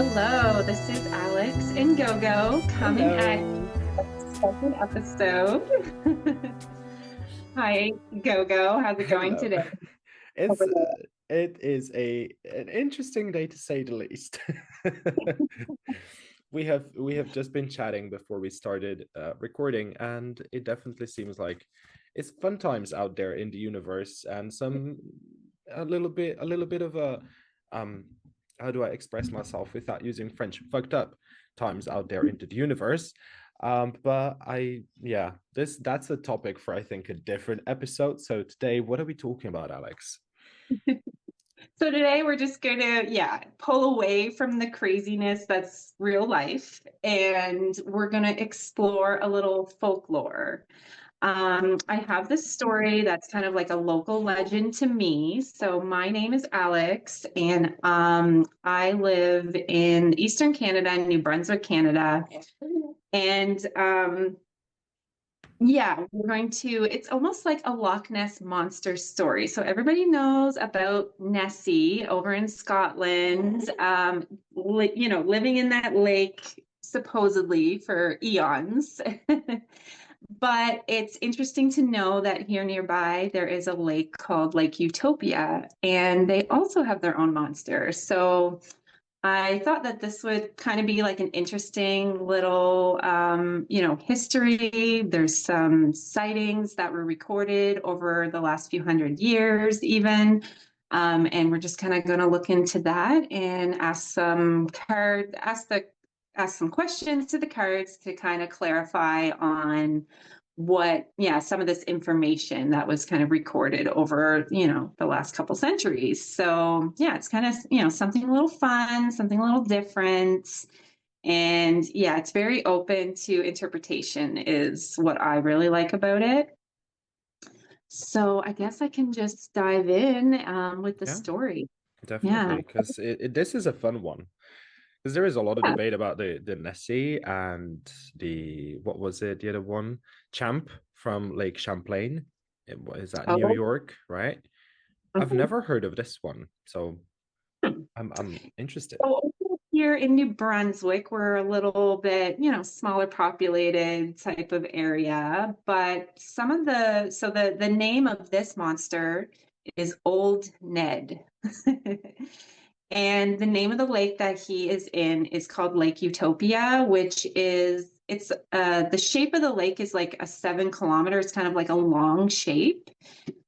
Hello, this is Alex and Gogo coming at Hello. second episode. Hi, Gogo. How's it going Hello. today It's over there? it is an interesting day to say the least. We have just been chatting before we started recording, and it definitely seems like it's fun times out there in the universe, and some a little bit of a um how do I express myself without using French? Fucked up times out there into the universe. But yeah, that's a topic for I think a different episode. So today, what are we talking about, Alex? So today we're just gonna, pull away from the craziness that's real life, and we're gonna explore a little folklore. I have this story that's kind of like a local legend to me. So my name is Alex, and I live in Eastern Canada, New Brunswick, Canada. And we're going to, it's almost like a Loch Ness monster story. So everybody knows about Nessie over in Scotland, living in that lake supposedly for eons. But it's interesting to know that here nearby there is a lake called Lake Utopia, and they also have their own monster. So I thought that this would kind of be like an interesting little, history. There's some sightings that were recorded over the last few hundred years, even. And we're just kind of going to look into that and ask some questions to the cards to kind of clarify on some of this information that was kind of recorded over, the last couple centuries. So, yeah, it's kind of, something a little fun, something a little different. And yeah, it's very open to interpretation, is what I really like about it. So, I guess I can just dive in with the Yeah, story. Yeah. definitely, because this is a fun one. Because there is a lot of Yeah. debate about the Nessie and the what was it, the other one, Champ from Lake Champlain. What is that, New Oh, York, right? I've mhm. never heard of this one, so I'm interested. So over here in New Brunswick, we're a little bit, smaller populated type of area, but the name of this monster is Old Ned. And the name of the lake that he is in is called Lake Utopia, which is it's the shape of the lake is like a 7 kilometer. It's kind of like a long shape,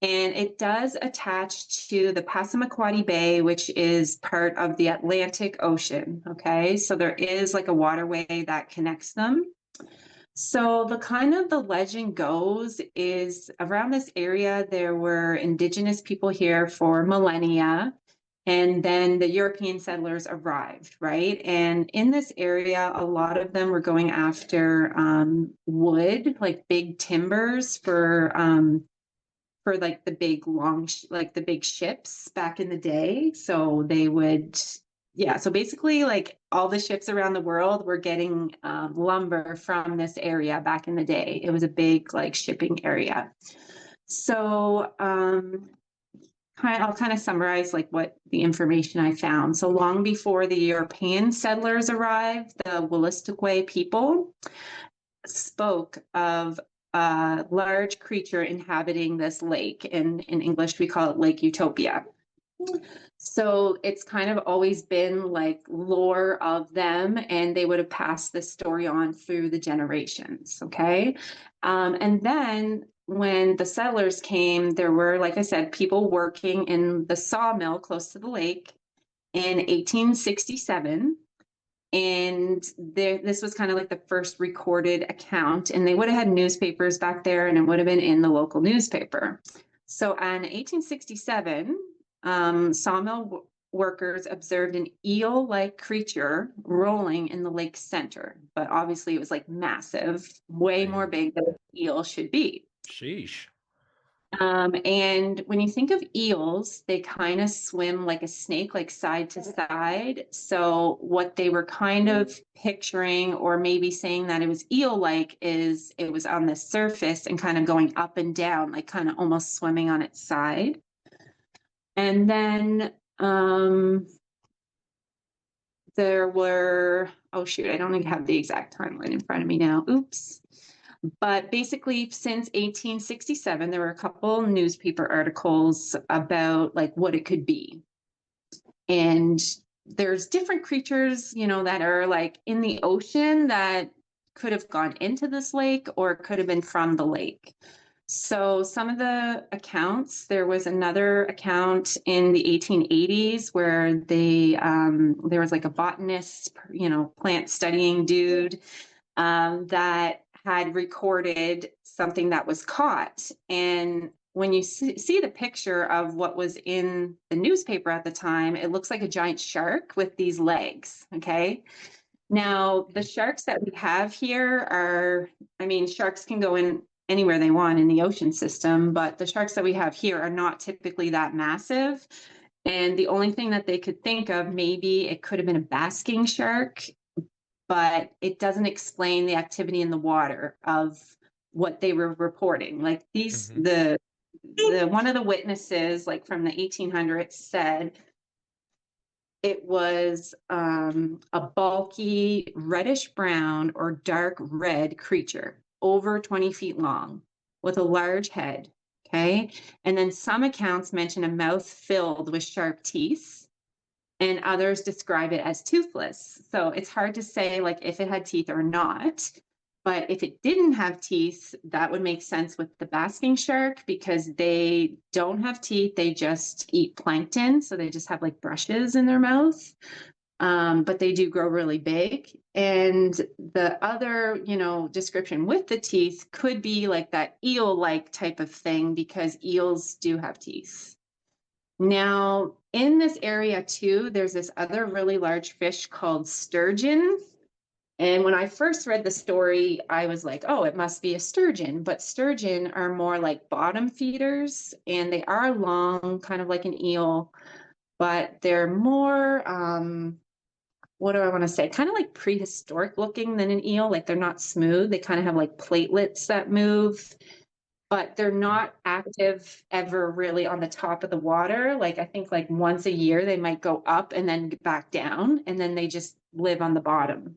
and it does attach to the Passamaquoddy Bay, which is part of the Atlantic Ocean. Okay, so there is like a waterway that connects them. So the legend goes is around this area there were indigenous people here for millennia, and then the European settlers arrived, right? And in this area, a lot of them were going after wood, like big timbers for like the big like the big ships back in the day. So they would, yeah. So basically, like all the ships around the world were getting lumber from this area back in the day. It was a big like shipping area. So I'll kind of summarize like what the information I found. So long before the European settlers arrived, the Wolastoqey people spoke of a large creature inhabiting this lake. In English, we call it Lake Utopia. So it's kind of always been like lore of them, and they would have passed this story on through the generations. Okay. And then when the settlers came, there were, like I said, people working in the sawmill close to the lake in 1867, and this was kind of like the first recorded account, and they would have had newspapers back there, and it would have been in the local newspaper. So in 1867, sawmill workers observed an eel-like creature rolling in the lake center, but obviously it was like massive, way more Damn. big than an eel should be. Sheesh. And when you think of eels, they kind of swim like a snake, like side to side. So, what they were kind of picturing, or maybe saying that it was eel like, is it was on the surface and kind of going up and down, like kind of almost swimming on its side. And then there were, oh shoot, I don't have the exact timeline in front of me now. Oops. But basically, since 1867, there were a couple newspaper articles about like what it could be. And there's different creatures, that are like in the ocean that could have gone into this lake or could have been from the lake. So some of the accounts, there was another account in the 1880s where there was like a botanist, plant studying dude, that had recorded something that was caught. And when you see the picture of what was in the newspaper at the time, it looks like a giant shark with these legs. Okay. Now, the sharks that we have here are, I mean, sharks can go in anywhere they want in the ocean system, but the sharks that we have here are not typically that massive. And the only thing that they could think of, maybe it could have been a basking shark, but it doesn't explain the activity in the water of what they were reporting. Like the one of the witnesses, like from the 1800s, said it was a bulky reddish brown or dark red creature over 20 feet long with a large head. Okay. And then some accounts mention a mouth filled with sharp teeth, and others describe it as toothless. So it's hard to say like if it had teeth or not. But if it didn't have teeth, that would make sense with the basking shark because they don't have teeth. They just eat plankton. So they just have like brushes in their mouth. But they do grow really big. And the other, description with the teeth could be like that eel-like type of thing because eels do have teeth. Now, in this area too, there's this other really large fish called sturgeon. And when I first read the story, I was like, oh, it must be a sturgeon. But sturgeon are more like bottom feeders, and they are long, kind of like an eel, but they're more, what do I want to say? Kind of like prehistoric looking than an eel. Like they're not smooth. They kind of have like platelets that move, but they're not active ever really on the top of the water. Like I think like once a year they might go up and then back down, and then they just live on the bottom.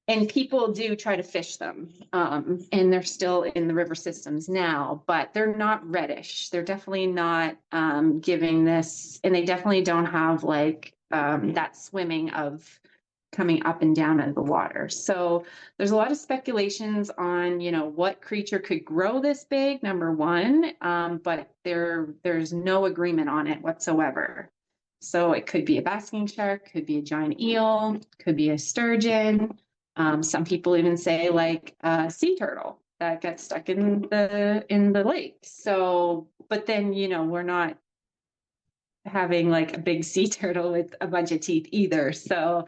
And people do try to fish them, and they're still in the river systems now, but they're not reddish. They're definitely not giving this, and they definitely don't have like that swimming of coming up and down out of the water. So there's a lot of speculations on, what creature could grow this big, number one, but there's no agreement on it whatsoever. So it could be a basking shark, could be a giant eel, could be a sturgeon. Some people even say like a sea turtle that gets stuck in the lake. So, but then, we're not having like a big sea turtle with a bunch of teeth either. So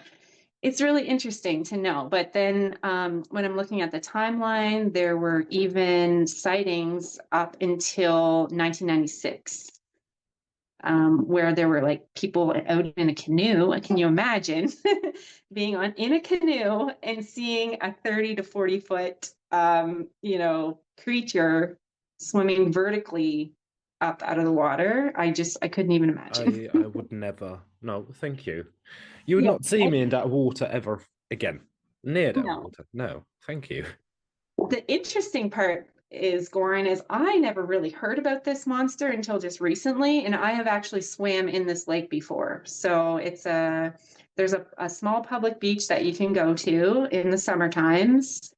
it's really interesting to know. But then when I'm looking at the timeline, there were even sightings up until 1996. Where there were like people out in a canoe. Can you imagine being in a canoe and seeing a 30 to 40 foot, creature swimming vertically up out of the water? I couldn't even imagine. I would never. No, thank you. You would Yeah, not see me in that water ever again. Near that no. water. No, thank you. The interesting part is, Goran, is I never really heard about this monster until just recently, and I have actually swam in this lake before. So there's a small public beach that you can go to in the summer times.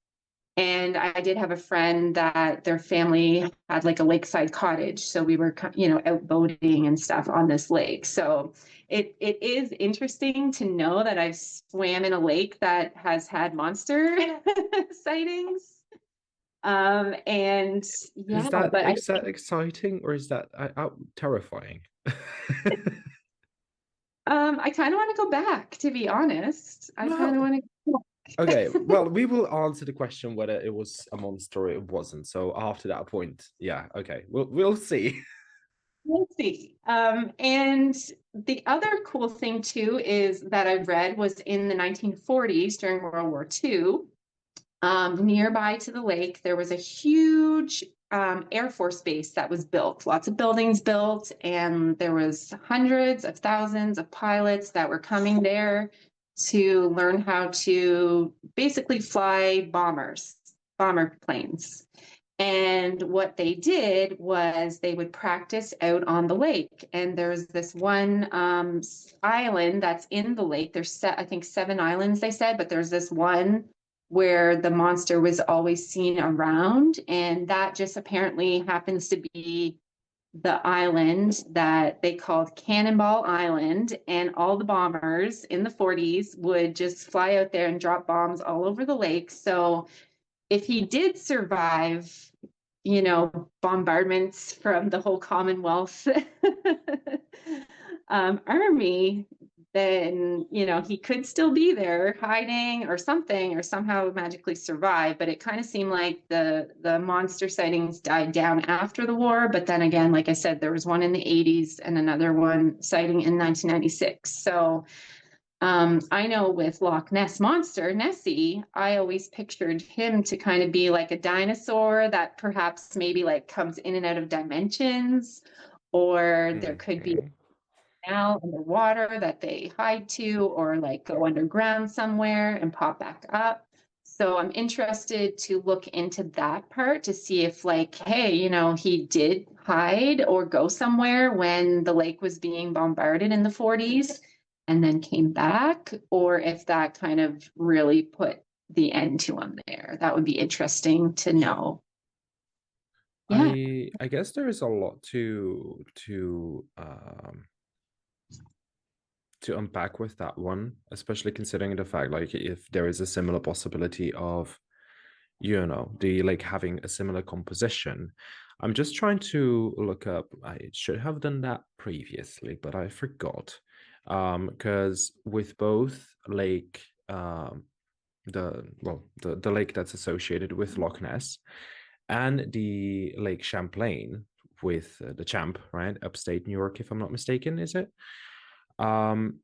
And I did have a friend that their family had like a lakeside cottage. So we were, out boating and stuff on this lake. So it is interesting to know that I've swam in a lake that has had monster sightings. And yeah, Is that but exciting or is that terrifying? I kind of want to go back, to be honest. I kind of No. want to. Okay, well, we will answer the question whether it was a monster or it wasn't. So after that point, yeah, okay, we'll see. We'll see. And the other cool thing too is that I read was in the 1940s during World War II, nearby to the lake, there was a huge Air Force base that was built, lots of buildings built, and there was hundreds of thousands of pilots that were coming there to learn how to basically fly bomber planes. And what they did was they would practice out on the lake. And there's this one island that's in the lake. There's, I think, 7 islands, they said, but there's this one where the monster was always seen around. And that just apparently happens to be the island that they called Cannonball Island. And all the bombers in the 40s would just fly out there and drop bombs all over the lake. So if he did survive, bombardments from the whole Commonwealth army, then, he could still be there hiding or something, or somehow magically survive. But it kind of seemed like the monster sightings died down after the war. But then again, like I said, there was one in the 80s and another one sighting in 1996. So I know with Loch Ness Monster, Nessie, I always pictured him to kind of be like a dinosaur that perhaps maybe like comes in and out of dimensions, or there could be Mhm. now underwater that they hide to, or like go underground somewhere and pop back up. So I'm interested to look into that part to see if like, hey, he did hide or go somewhere when the lake was being bombarded in the 40s and then came back, or if that kind of really put the end to him there. That would be interesting to know. Yeah. I guess there is a lot to unpack with that one, especially considering the fact like if there is a similar possibility of the lake having a similar composition. I'm just trying to look up. I should have done that previously, but I forgot. Because with both lake, the lake that's associated with Loch Ness and the Lake Champlain with the Champ, right? Upstate New York, if I'm not mistaken, is it? Um,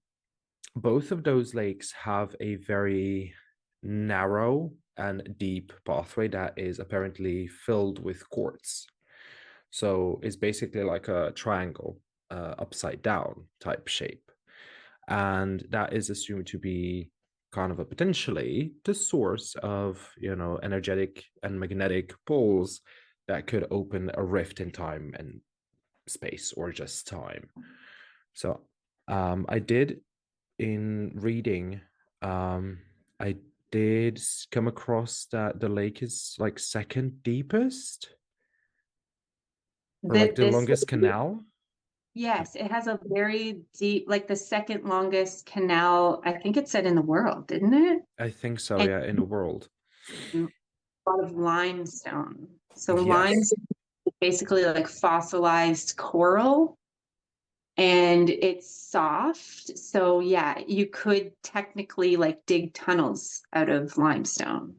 both of those lakes have a very narrow and deep pathway that is apparently filled with quartz. So it's basically like a triangle, upside down type shape. And that is assumed to be kind of a potentially the source of, energetic and magnetic poles that could open a rift in time and space, or just time. So I did in reading, I did come across that the lake is like second deepest, or like the This longest canal. Yes, it has a very deep, like the second longest canal, I think it said in the world, didn't it? I think so, And yeah, in the world. a lot of limestone. So Yes. limestone is basically like fossilized coral, and it's soft. So yeah, you could technically like dig tunnels out of limestone.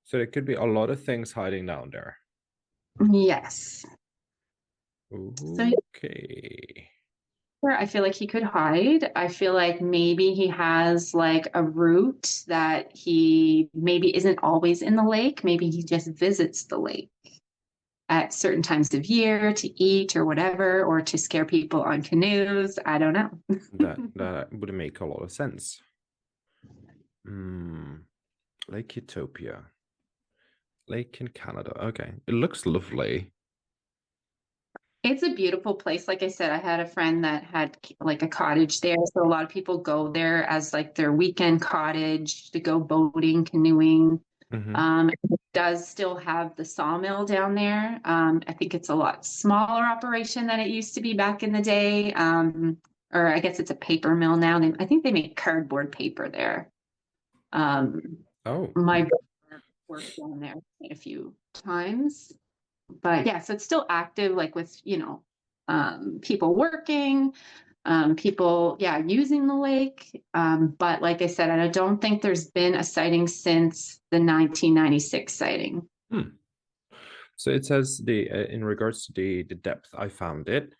So there could be a lot of things hiding down there. Yes. So Okay. where I feel like he could hide. I feel like maybe he has like a route that he maybe isn't always in the lake. Maybe he just visits the lake at certain times of year to eat or whatever, or to scare people on canoes. I don't know. That would make a lot of sense. Hmm. Lake Utopia. Lake in Canada. Okay. It looks lovely. It's a beautiful place. Like I said, I had a friend that had like a cottage there. So a lot of people go there as like their weekend cottage to go boating, canoeing. Hmm. It does still have the sawmill down there. I think it's a lot smaller operation than it used to be back in the day. Or I guess it's a paper mill now. I think they make cardboard paper there. Oh, My brother worked down there a few times, but yeah, so it's still active, like with, people working, people, yeah, using the lake. But like I said, I don't think there's been a sighting since the 1996 sighting. hmm. So it says in regards to the depth, I found it.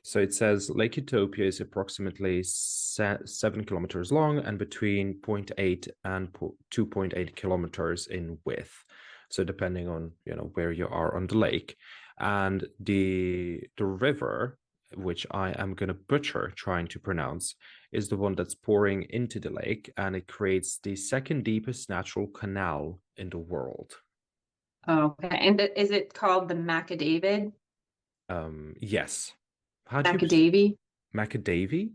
So it says Lake Utopia is approximately 7 kilometers long and between zero point 0.8 and 2.8 kilometers in width. So depending on where you are on the lake, and the river which I am going to butcher trying to pronounce, is the one that's pouring into the lake, and it creates the second deepest natural canal in the world. Okay. And is it called the Macadavid? Yes. How do you Macadavy? Macadavy?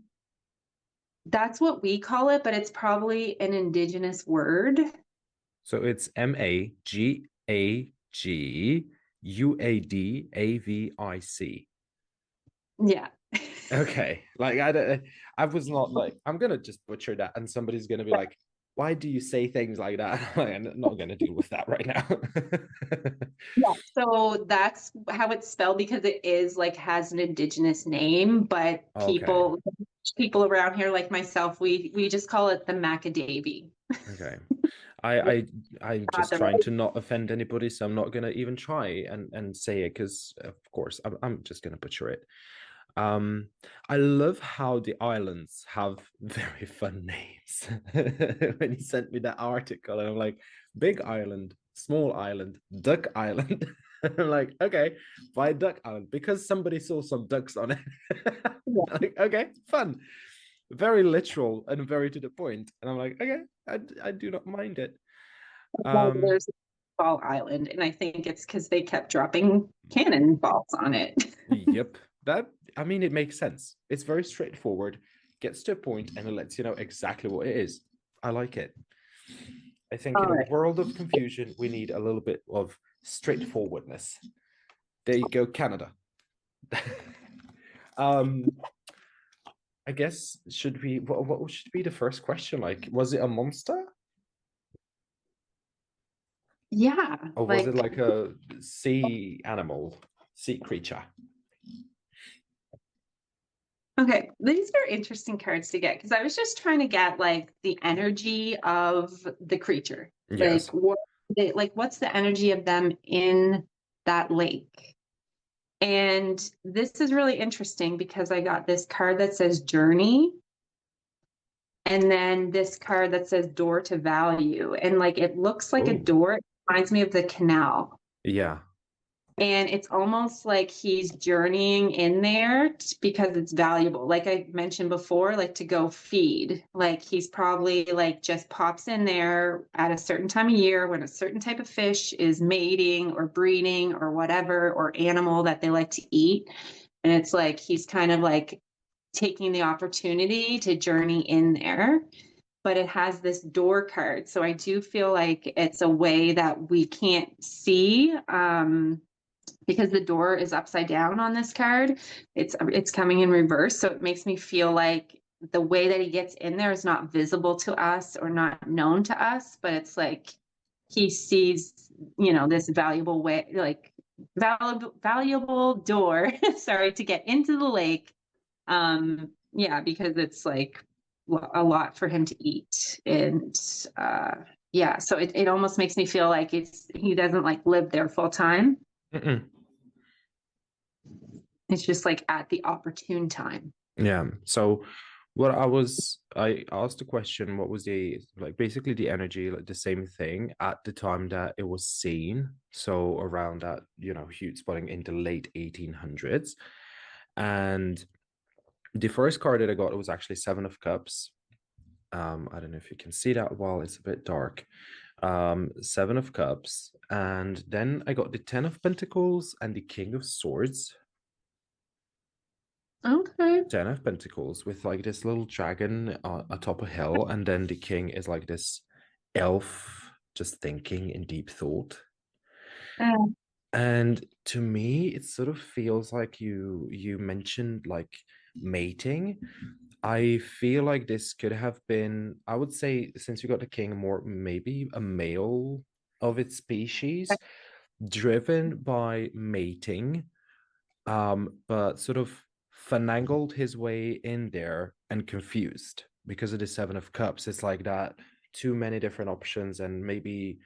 That's what we call it, but it's probably an indigenous word. So it's Magauadavic. Yeah. Okay, like I was not like I'm gonna just butcher that, and somebody's gonna be like, "Why do you say things like that?" I'm not gonna deal with that right now. Yeah. So that's how it's spelled because it is like has an indigenous name, but Okay, people around here like myself, we just call it the Macadavy. okay. I I I'm Got just the trying right. to not offend anybody, so I'm not gonna even try and say it because of course I'm just gonna butcher it. Um, I love how the islands have very fun names. When you sent me that article, and I'm like, Big Island, Small Island, Duck Island. I'm like, okay, why Duck Island? Because somebody saw some ducks on it. Yeah. Like, okay, fun. Very literal and very to the point. And I'm like, okay, I do not mind it. Well, Um, there's Ball Island, and I think it's because they kept dropping cannonballs on it. Yep. That, I mean, it makes sense. It's very straightforward, gets to a point, and it lets you know exactly what it is. I like it. I think All in a right. world of confusion, we need a little bit of straightforwardness. There you go, Canada. um, I guess should we what should be the first question? Like, was it a monster? Yeah, Or was it like like a sea animal, sea creature? okay, these are interesting cards to get because I was just trying to get like the energy of the creature. Like Yes. what's the energy of them in that lake? And this is really interesting because I got this card that says journey and then this card that says door to value. And like it looks like a Oh, door. It reminds me of the canal. yeah. And it's almost like he's journeying in there because it's valuable. Like I mentioned before, like to go feed. Like he's probably like just pops in there at a certain time of year when a certain type of fish is mating or breeding or whatever, or animal that they like to eat. And it's like he's kind of like taking the opportunity to journey in there. But it has this door card. So I do feel like it's a way that we can't see. Because the door is upside down on this card. It's coming in reverse, so it makes me feel like the way that he gets in there is not visible to us or not known to us, but it's like he sees, this valuable way, like valuable door, sorry, to get into the lake. Yeah, because it's like a lot for him to eat, and yeah, so it almost makes me feel like he doesn't like live there full time. Mm-mm. It's just like at the opportune time. Yeah. So I asked the question, what was the like basically the energy, like the same thing at the time that it was seen. So around that, huge spotting in the late 1800s. And the first card that I got was actually Seven of Cups. I don't know if you can see that while it's a bit dark. Seven of Cups. And then I got the Ten of Pentacles and the King of Swords. Okay. Ten of Pentacles with like this little dragon atop a hill, and then the king is like this elf just thinking in deep thought. Uh, And to me, it sort of feels like you mentioned like mating. I feel like this could have been, I would say, since you got the king, more maybe a male of its species, driven by mating, but sort of finagled his way in there and confused because of the Seven of Cups. It's like that, too many different options, and maybe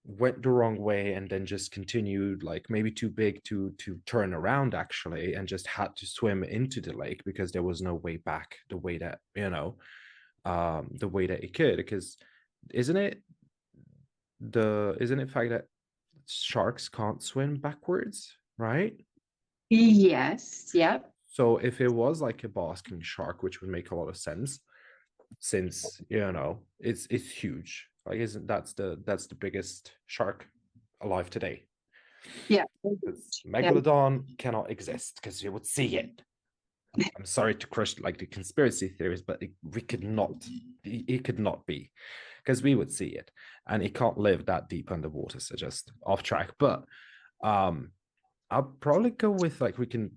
went the wrong way and then just continued, like maybe too big to turn around actually, and just had to swim into the lake because there was no way back the way that the way that it could. Because isn't it isn't it fact that sharks can't swim backwards, right? yes. Yep. So if it was like a basking shark, which would make a lot of sense, since it's huge. Like, isn't that's the biggest shark alive today? Yeah. Yeah. Megalodon cannot exist because you would see it. I'm sorry to crush like the conspiracy theories, but it could not be, because we would see it, and it can't live that deep underwater. So just off track, but um, I'll probably go with like we can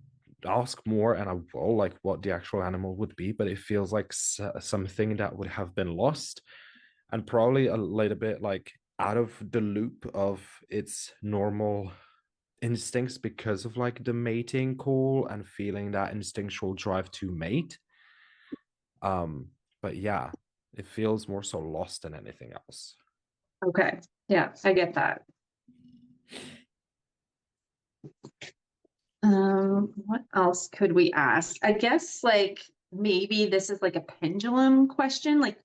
ask more, and I will like what the actual animal would be, but it feels like something that would have been lost, and probably a little bit like out of the loop of its normal instincts because of like the mating call and feeling that instinctual drive to mate. Um, but yeah, it feels more so lost than anything else. Okay. Yeah, I get that. What else could we ask? I guess like maybe this is like a pendulum question. Like,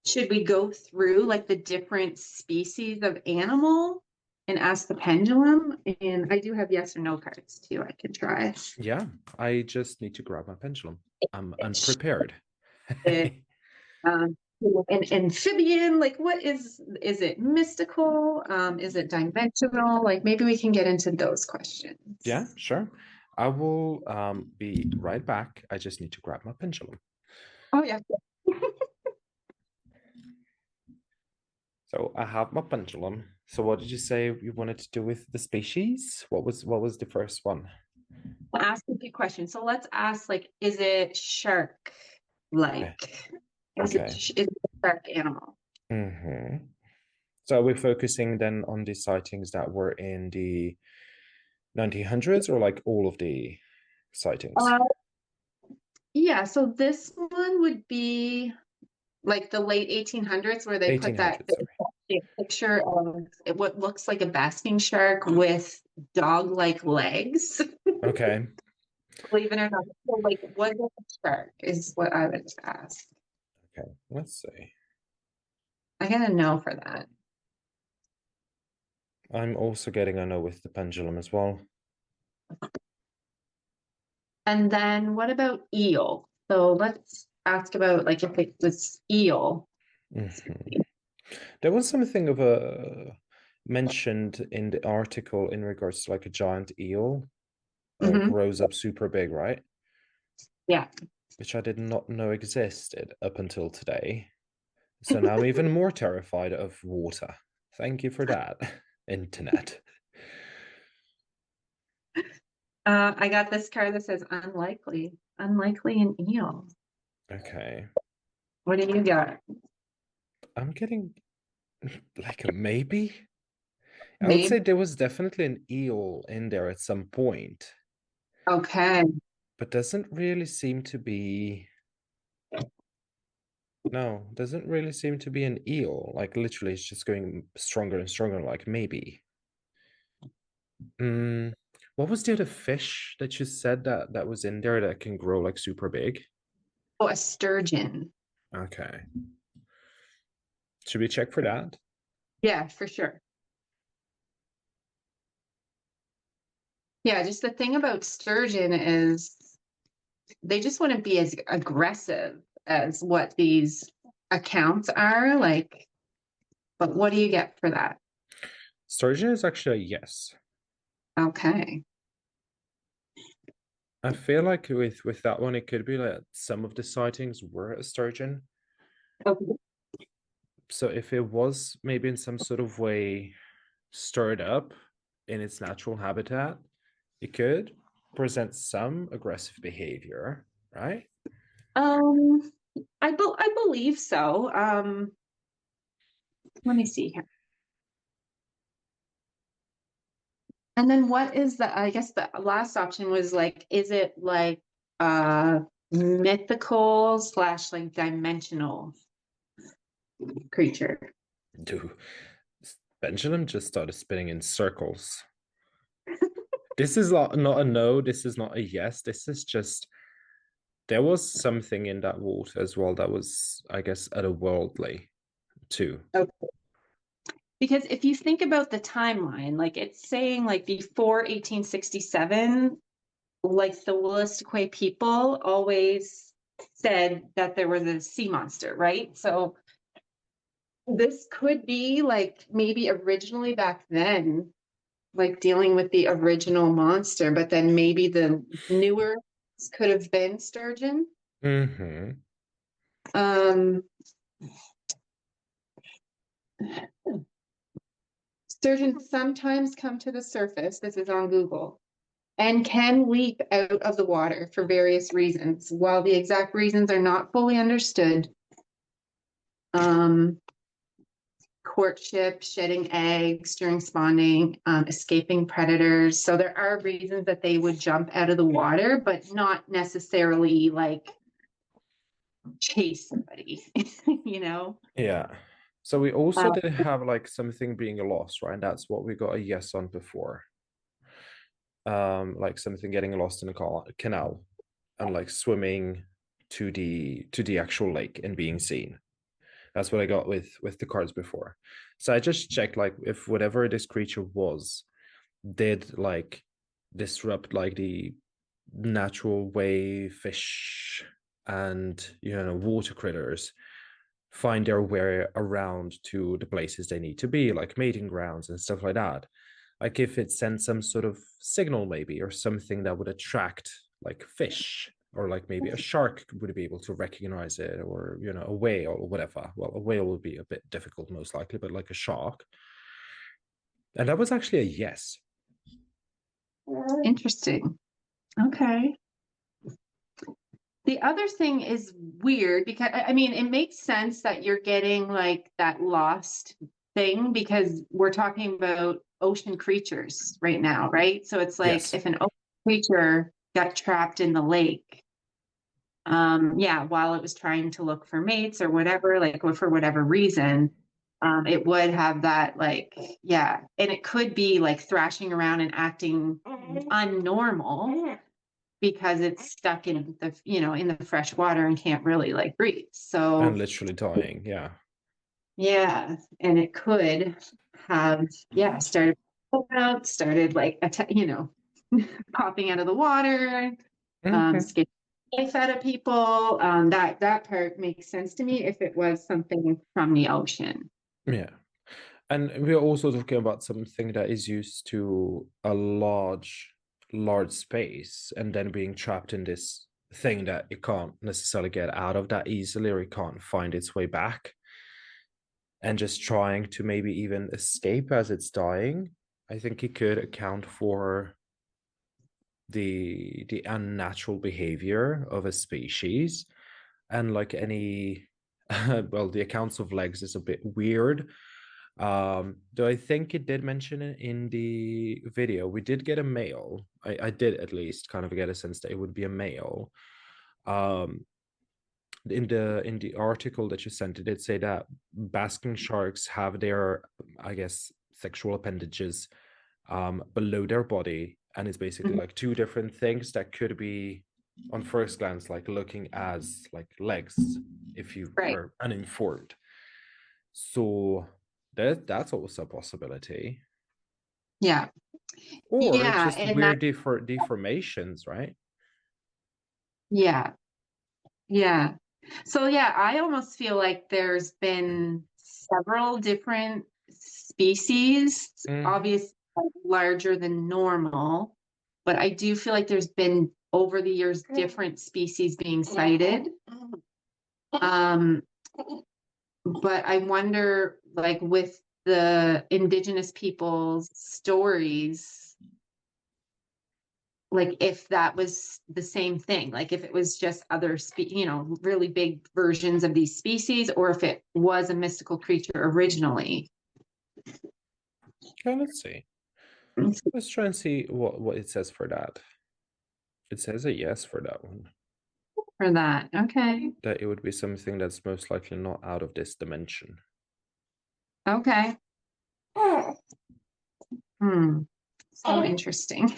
should we go through like the different species of animal and ask the pendulum? And I do have yes or no cards too. I can try. Yeah, I just need to grab my pendulum. I'm unprepared. It, um, an amphibian, like what is it mystical? Is it dimensional? Like maybe we can get into those questions. Yeah, sure. I will be right back. I just need to grab my pendulum. Oh yeah. So I have my pendulum. So what did you say you wanted to do with the species? What was the first one? We'll ask a few questions. So let's ask like, is it shark Okay. like? Okay. Is it a shark animal? Mm-hmm. So we're focusing then on the sightings that were in the 1900s, or like all of the sightings? Uh, yeah, so this one would be like the late 1800s where they put that 1800s, sorry. picture of what looks like a basking shark with dog-like legs. Okay. Believe it or not. So like, what is a shark is what I would ask. Okay. Let's see. I gotta know for that. I'm also getting a no with the pendulum as well. And then what about eel? So let's ask about like if it was eel. Mhm. There was something of a mentioned in the article in regards to like a giant eel that Hmm. grows up super big, right? Yeah. Which I did not know existed up until today. So now I'm even more terrified of water. Thank you for that, internet. I got this card that says unlikely. Unlikely an eel. Okay. What do you got? I'm getting like a maybe. I would Maybe. say there was definitely an eel in there at some point, Okay. but doesn't really seem to be. No, doesn't really seem to be an eel. Like literally, it's just going stronger and stronger. Like maybe. Mm, what was the other fish that you said that was in there that can grow like super big? Oh, a sturgeon. Okay. Should we check for that? Yeah, for sure. Yeah, just the thing about sturgeon is they just wouldn't be as aggressive as what these accounts are. Like, but what do you get for that? Sturgeon is actually a yes. Okay. I feel like with that one, it could be like some of the sightings were a sturgeon. Okay. So if it was maybe in some sort of way stirred up in its natural habitat, it could present some aggressive behavior, right? Um, I believe so. Let me see here. And then what is I guess the last option was like, is it like mythical slash like dimensional creature? Dude, pendulum just started spinning in circles. This is not a no, this is not a yes. This is just there was something in that water as well that was, I guess, otherworldly too. Okay. Because if you think about the timeline, like it's saying like before 1867, like the Wolastoqey people always said that there was a sea monster, right? So this could be like maybe originally back then, like dealing with the original monster, but then maybe the newer could have been sturgeon. Mm-hmm. Um, Sturgeon sometimes come to the surface, this is on Google, and can leap out of the water for various reasons. While the exact reasons are not fully understood, um, courtship, shedding eggs during spawning, escaping predators. So there are reasons that they would jump out of the water, but not necessarily like chase somebody, you know? Yeah. So we also Uh, did have like something being lost, right? And that's what we got a yes on before. Like something getting lost in a canal and like swimming to the actual lake and being seen. That's what I got with the cards before. So I just checked like if whatever this creature was did like disrupt like the natural way fish and water critters find their way around to the places they need to be, like mating grounds and stuff like that. Like if it sent some sort of signal, maybe, or something that would attract like fish, or like maybe a shark would be able to recognize it, or a whale or whatever. Well, a whale would be a bit difficult, most likely, but like a shark. And that was actually a yes. Interesting. Okay. The other thing is weird because I mean, it makes sense that you're getting like that lost thing because we're talking about ocean creatures right now, right? So it's like Yes. if an ocean creature got trapped in the lake, yeah, while it was trying to look for mates or whatever, like or for whatever reason, it would have that like, yeah, and it could be like thrashing around and acting unnormal because it's stuck in the in the fresh water and can't really like breathe. And So literally dying. Yeah. yeah, and it could have started out, started like popping out of the water, Mhm. scaring the life out of people. That part makes sense to me if it was something from the ocean. Yeah. And we're also talking about something that is used to a large space and then being trapped in this thing that it can't necessarily get out of that easily, or it can't find its way back, and just trying to maybe even escape as it's dying. I think it could account for the unnatural behavior of a species. And like any well, the accounts of legs is a bit weird. Though I think it did mention it in the video. We did get a male. I did at least kind of get a sense that it would be a male. Um, in the article that you sent, it did say that basking sharks have their, I guess, sexual appendages below their body, and it's basically Mhm. like two different things that could be on first glance like looking as like legs if you Right. were uninformed. So that's also a possibility. Yeah. Or Yeah. just And that, weird deformations, right? yeah. Yeah. So yeah, I almost feel like there's been several different species, Mm, obviously larger than normal, but I do feel like there's been over the years different species being sighted. Um, but I wonder, like with the indigenous people's stories, like if that was the same thing, like if it was just other really big versions of these species, or if it was a mystical creature originally. okay, let's see. Let's try and see what it says for that. It says a yes for that one. For that, okay. That it would be something that's most likely not out of this dimension. Okay. So interesting.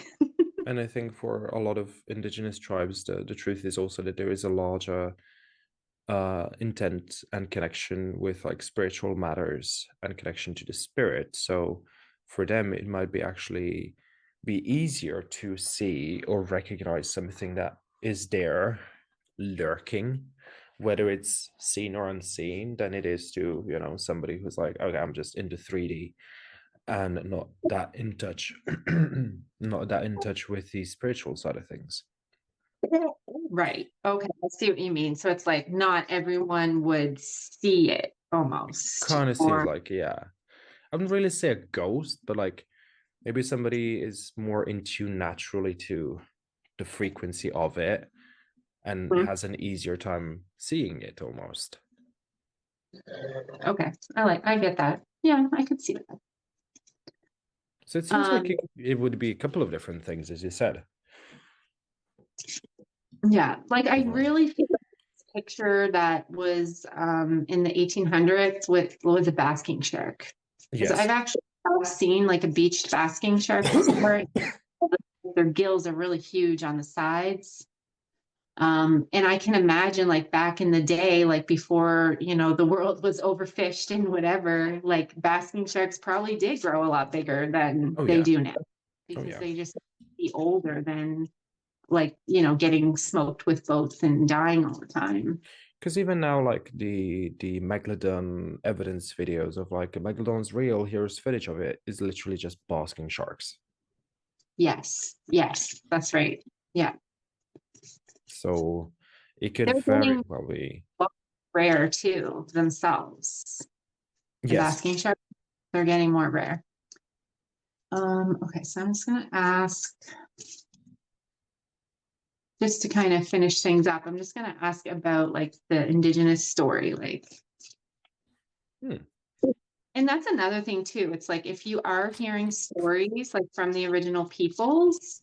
And I think for a lot of indigenous tribes, the truth is also that there is a larger intent and connection with like spiritual matters and connection to the spirit. So for them, it might be actually be easier to see or recognize something that is there lurking, whether it's seen or unseen, than it is to, somebody who's like, okay, I'm just into 3D and not that in touch, not that in touch with the spiritual side of things. Right. Okay. I see what you mean. So it's like not everyone would see it almost. Kind of seems Or like, yeah. I wouldn't really say a ghost, but like maybe somebody is more in tune naturally to the frequency of it and has an easier time seeing it almost. okay. I get that. Yeah, I could see that. So it seems like it would be a couple of different things, as you said. Yeah, like I Wow. really feel like this picture that was in the 1800s with was a basking shark. Because I've Yes. actually seen like a beached basking shark before. Their gills are really huge on the sides. And I can imagine like back in the day, like before, the world was overfished and whatever, like basking sharks probably did grow a lot bigger than Oh they yeah. do now Oh because yeah. they just be older than like, getting smoked with boats and dying all the time. Because even now, like the megalodon evidence videos of like a megalodon's real, here's footage of it, is literally just basking sharks. Yes, that's right. Yeah. So it could They're very getting well be. rare too themselves. The Yes. basking sharks, they're getting more rare. Okay, so I'm just gonna ask, just to kind of finish things up, I'm just gonna ask about like the indigenous story, like, Hmm. and that's another thing too. It's like if you are hearing stories like from the original peoples,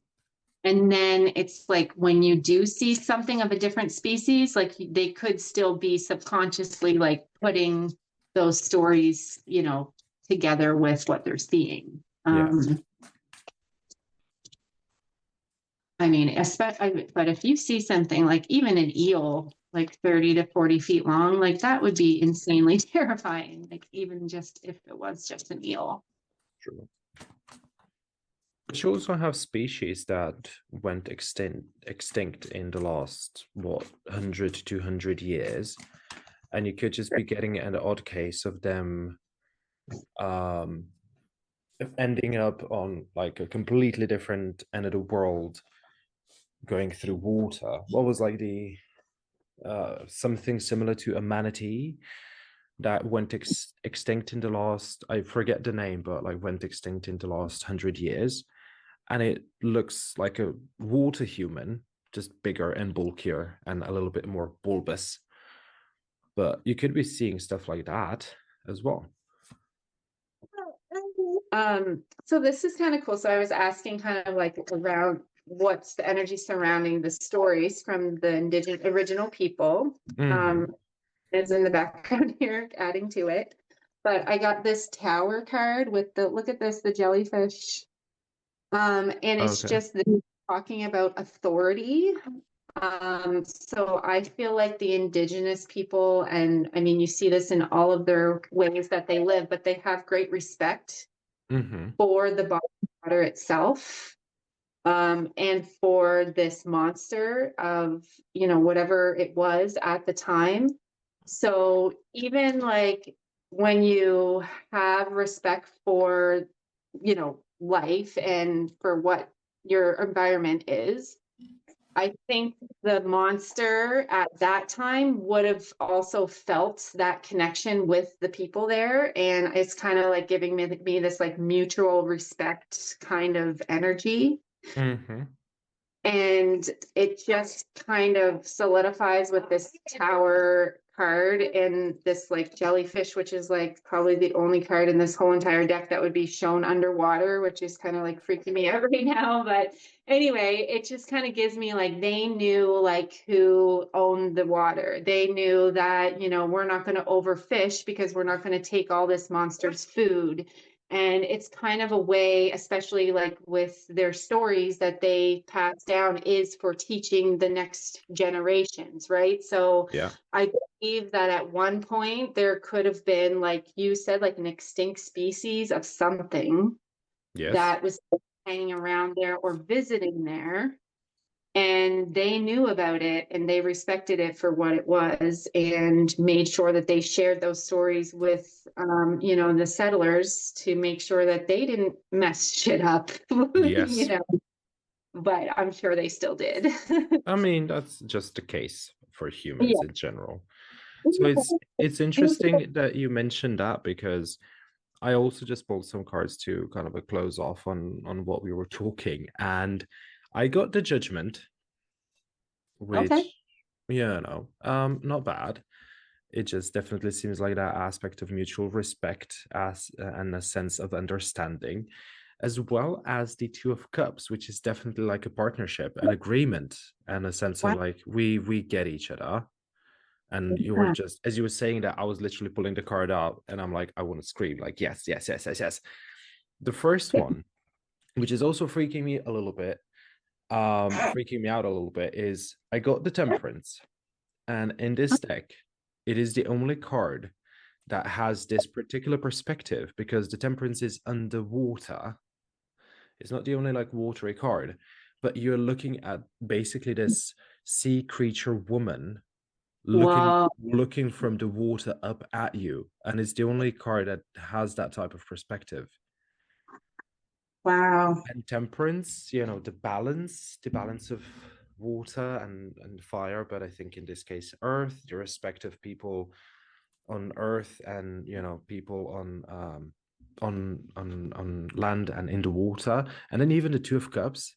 and then it's like when you do see something of a different species, like they could still be subconsciously like putting those stories, together with what they're seeing. Yeah. I mean, especially, but if you see something like even an eel, like 30 to 40 feet long, like that would be insanely terrifying. Like even just if it was just an eel. True. But you also have species that went extinct in the last, what, 100, 200 years. And you could just be getting an odd case of them um, ending up on like a completely different end of the world going through water. What was like the something similar to a manatee that went extinct in the last, I forget the name, but like went extinct in the last 100 years, and it looks like a water human, just bigger and bulkier and a little bit more bulbous. But you could be seeing stuff like that as well. So this is kind of cool. So I was asking kind of like around what's the energy surrounding the stories from the indigenous original people. Mhm. Is in the background here, adding to it. But I got this tower card with look at this, the jellyfish. And it's Okay. just talking about authority. So I feel like the indigenous people, and I mean, you see this in all of their ways that they live, but they have great respect Mm-hmm. for the body of water itself, and for this monster of, whatever it was at the time. So even like when you have respect for, life and for what your environment is, I think the monster at that time would have also felt that connection with the people there. And it's kind of like giving me this like mutual respect kind of energy. Mm-hmm. And it just kind of solidifies with this tower card and this like jellyfish, which is like probably the only card in this whole entire deck that would be shown underwater, which is kind of like freaking me out right now. But anyway, it just kind of gives me like they knew like who owned the water. They knew that, we're not going to overfish because we're not going to take all this monster's food. And it's kind of a way, especially like with their stories that they pass down, is for teaching the next generations, right? So Yeah. I believe that at one point there could have been, like you said, like an extinct species of something Yes. that was hanging around there or visiting there, and they knew about it and they respected it for what it was and made sure that they shared those stories with the settlers to make sure that they didn't mess shit up. Yes. But I'm sure they still did. I mean, that's just the case for Yeah. humans in general. So it's interesting that you mentioned that, because I also just pulled some cards to kind of a close off on what we were talking, and I got the Judgment, Okay. which, not bad. It just definitely seems like that aspect of mutual respect as and a sense of understanding, as well as the Two of Cups, which is definitely like a partnership, an agreement, and a sense of Wow. like we get each other. And you were just, as you were saying that, I was literally pulling the card out, and I'm like, I want to scream, like, yes, yes, yes, yes, yes. The first one, which is also freaking me a little bit, freaking me out a little bit, is I got the Temperance. And in this deck, it is the only card that has this particular perspective, because the Temperance is underwater. It's not the only like watery card, but you're looking at basically this sea creature woman looking Wow. looking from the water up at you, and it's the only card that has that type of perspective. Wow. And Temperance, the balance of water and fire, but I think in this case earth, the respective people on earth, and people on land and in the water. And then even the Two of Cups,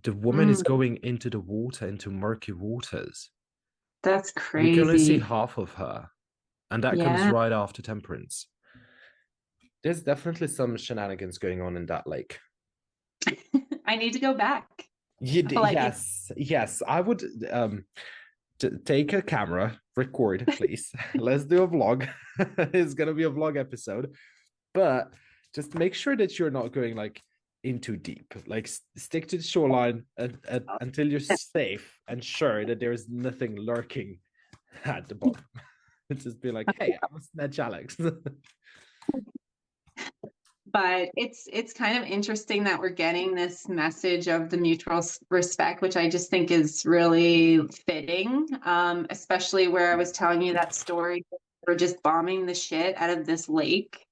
the woman Mm, is going into the water, into murky waters. that's You can only see crazy. half of her, and that comes Yeah. right after Temperance. There's definitely some shenanigans going on in that lake. I need to go back. I'll let you. Yes, I would take a camera, record, please. Let's do a vlog. It's gonna be a vlog episode, but just make sure that you're not going like in too deep. Like stick to the shoreline until you're safe and sure that there is nothing lurking at the bottom. Just be like, hey, I'm a snatch Alex. But it's kind of interesting that we're getting this message of the mutual respect, which I just think is really fitting, especially where I was telling you that story. We're just bombing the shit out of this lake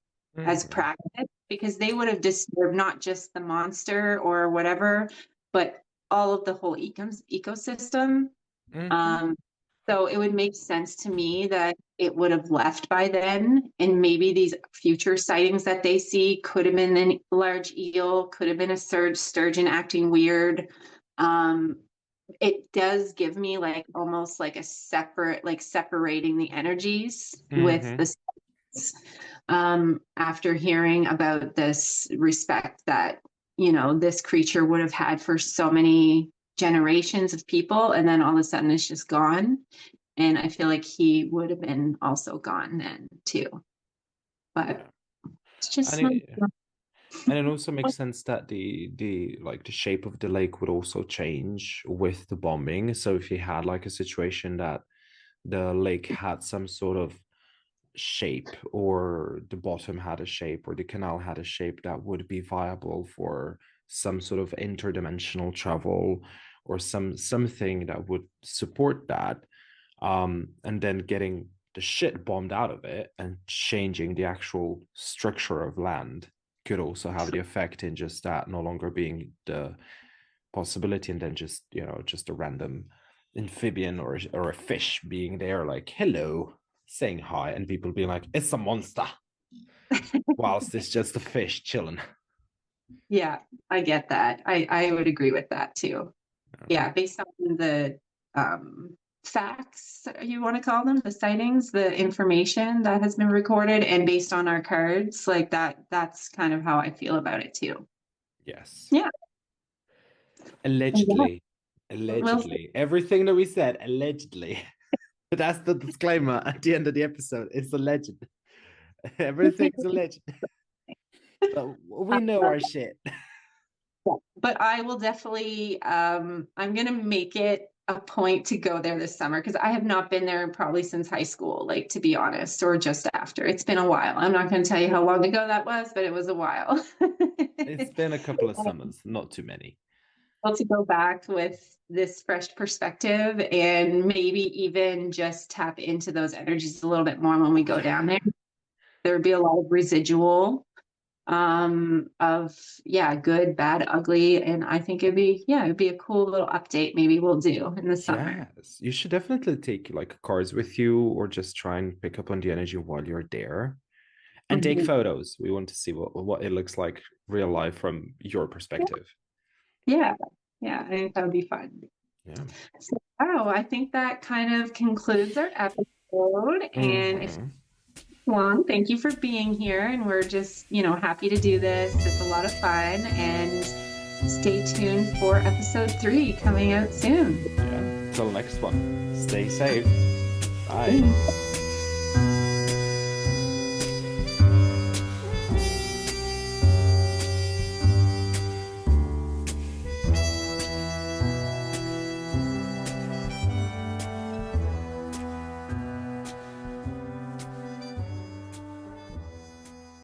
as Mhm, practice, because they would have disturbed not just the monster or whatever, but all of the whole ecosystem. mhm, Um, so it would make sense to me that it would have left by then, and maybe these future sightings that they see could have been a large eel, could have been a sturgeon acting weird. Um, it does give me like almost like a separate, like separating the energies with mhm. the after hearing about this respect that this creature would have had for so many generations of people, and then all of a sudden it's just gone. And I feel like he would have been also gone then too, but Yeah. it's just And it also makes sense that the shape of the lake would also change with the bombing. So if you had like a situation that the lake had some sort of shape, or the bottom had a shape, or the canal had a shape that would be viable for some sort of interdimensional travel, or something that would support that, and then getting the shit bombed out of it and changing the actual structure of land could also have the effect in just that no longer being the possibility, and then just a random amphibian or a fish being there like hello, saying hi, and people being like it's a monster, whilst it's just a fish chilling. yeah, I get that. I would agree with that too. Yeah, based on the facts, you want to call them, the sightings, the information that has been recorded, and based on our cards, like that's kind of how I feel about it too. Yes. Yeah. Yeah. Allegedly. We'll see. Allegedly. Everything that we said, allegedly. But that's the disclaimer at the end of the episode. It's a legend. Everything's a legend. But we know our shit. But I will definitely, I'm gonna make it a point to go there this summer, because I have not been there probably since high school, like, to be honest, or just after. It's been a while. I'm not gonna tell you how long ago that was, but it was a while. It's been a couple of summers, not too many. Able to go back with this fresh perspective and maybe even just tap into those energies a little bit more when we go down there. There would be a lot of residual of good, bad, ugly, and I think it'd be a cool little update maybe we'll do in the summer. Yes, you should definitely take like cards with you or just try and pick up on the energy while you're there and take Mhm. photos. We want to see what it looks like real life from your perspective. Yeah, yeah, I think that would be fun. Yeah. So, oh, I think that kind of concludes our episode. And if Mhm. long, thank you for being here. And we're just, happy to do this. It's a lot of fun. And stay tuned for episode 3 coming out soon. Yeah. Till next one. Stay safe. Bye.